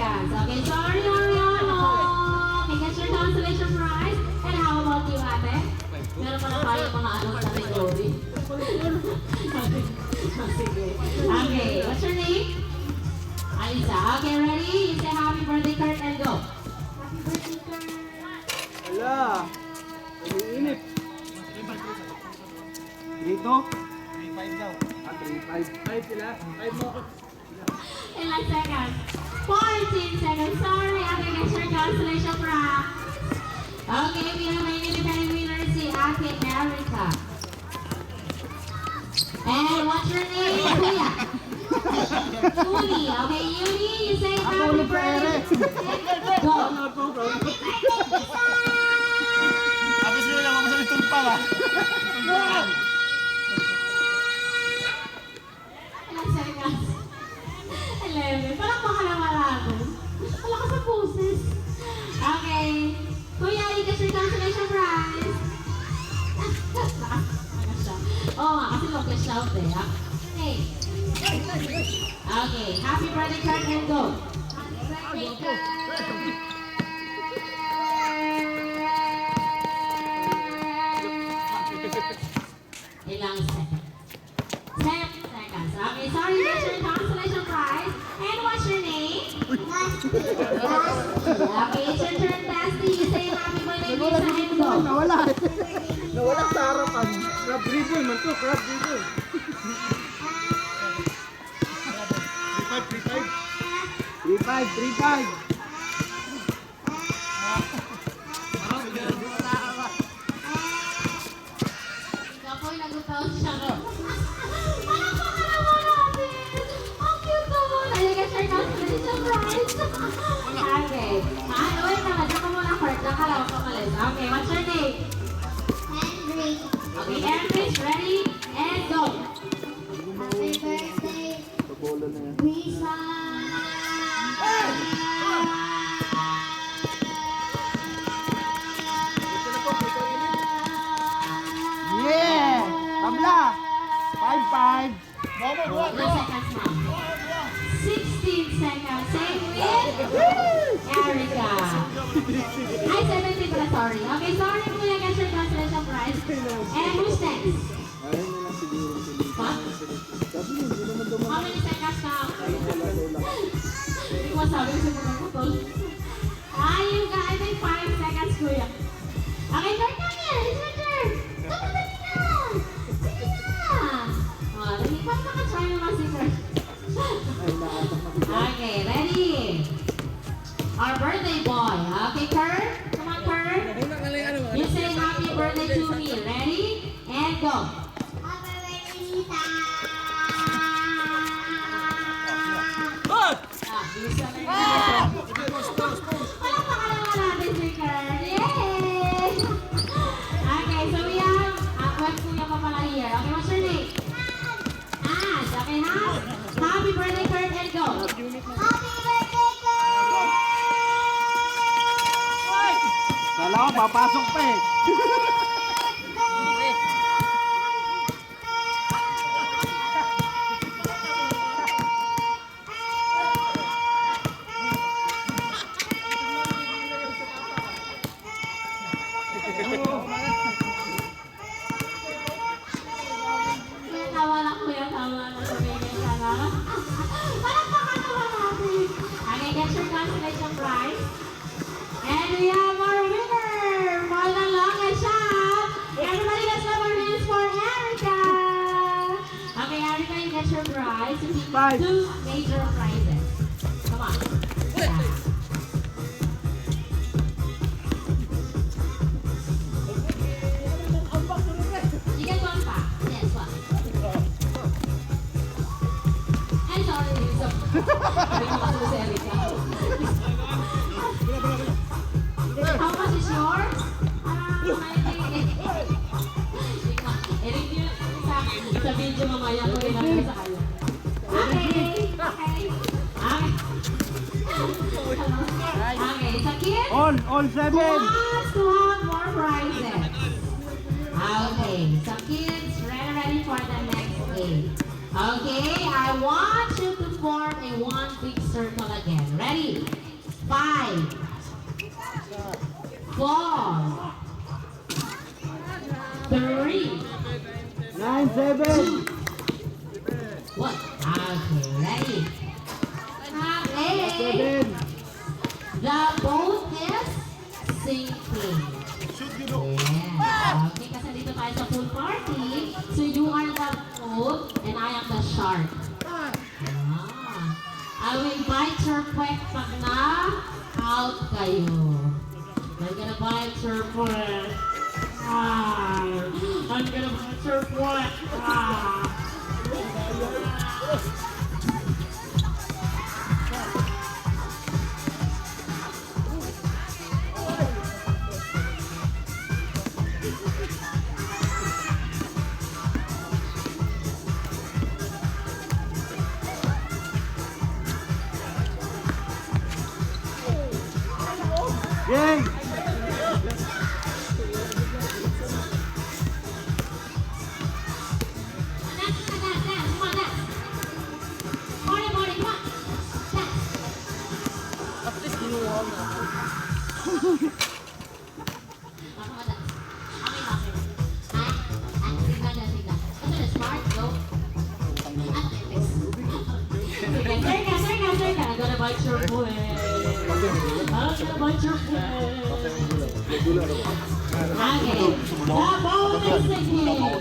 seconds. Okay, sorry, Ariano. Okay, get your consolation prize. And how about you, ate? Meron pa na tayo mga ano sa Joey. Sige. Okay, what's your name? Alisa. Okay, ready? You say happy birthday, Kurt, and go. Happy birthday, Kurt. Wala. Umiinit. Dito? 3-5 daw. 3-5. 5 sila. 5 mo. Ilang seconds? 14 seconds. Sorry, ate, get your consolation prize. Okay, we have an independent winner, si Ate Erica. And what's your name, Kuya? Yuni. Okay, Yuni, you say happy birthday. Go. Abis nyo lang, mamasal yung tumpa ka. Ilang seconds? 11. Parang baka naman natin. Wala ka sa poses. Okay. Kuya, you get your consolation prize. Oo nga, kasi local shout eh. Okay. Okay. Happy birthday, Kurt, and go. Happy birthday, Ilang seconds? 10 seconds. Okay, sorry, get your consolation prize. And what's your name? Okay, it's your turn, Dusty. You say happy birthday, Lisa, and go. Nawala. Nawala sa harapan. Crab ribbon man to, crab ribbon. 3-5. Ikaw po'y nagutaw siya. Parang baka naman natin. Ang cute naman. Ayun, get your consolation prize. Okay. Wait naman. Diyan ka muna, Kurt. Diyan ka lang pamalis. Okay, what's your name? Henry. Okay, Aaron, ready? And go. Happy birthday, Bola na yan. Risa. Yeah! Tabla! 5-5. 4 seconds, ma'am. 16 seconds. Same with Erica. Ay, 17 pala, sorry. Okay, sorry po yung get your consolation prize. And who's next? Ayun na lang siguro sila. Pa? Sabi nyo, hindi naman dumaan. How many seconds now? Hindi ko masabi kasi mga putol. You got, I think 5 seconds, kuya. Okay, Kurt, come here. It's your turn. Come on, dali na. Sige na. Dali. Paano nakatry naman si Kurt? Okay, ready? Our birthday boy. Okay, Kurt? Come on, Kurt. You say happy birthday to me. Ready? And go. Happy birthday, Rita. Bisa na yun. Palakpakan naman natin si Kurt. Yay! Okay, so we have, wag kuya pa pala here. Okay, what's your name? Ash. Okay, Ash. Happy birthday, Kurt, and go. Happy birthday, girl. Kala ko, papasok pa eh. Tawa na kuya, tawa na. Tumigil ka na. Palakpakan naman natin. Okay, get your consolation prize. And we have our winner for the longest shot. Everybody, let's clap our hands for Erica. Okay, Erica, you get your prize. You see 2 major prizes. Come on. Yeah. You get one back. Yes, one. I'm sorry, Lisa. Sabi ko kasi si Erica. How much is yours? I-review sa video mamaya ko rin ako sa kanya. Okay. Okay, sa kids, All 7. who wants to have more prizes? Okay, so kids, ready for the next game. Okay, I want you to form a one big circle again. Ready? 5, 4, 3, 9, 7. 2, 1. Okay, ready? Okay. 7. The boat is sinking. Yeah. Okay, kasi dito tayo sa pool party. So you are the boat and I am the shark. Ah. I will bite your puwet pag na-out kayo. I'm gonna bite your puwet. Ah. I'm gonna bite your puwet. Ah. Yay! Dance, come on, dance. Party, come on. Dance. At least ginuha na. Come on, dance. Okay, okay. Signal na, signal. Ito na, smart, go. Sige, sir ka. I'm gonna bite your foot. I'm gonna bite your foot. Okay. The bone is sinking.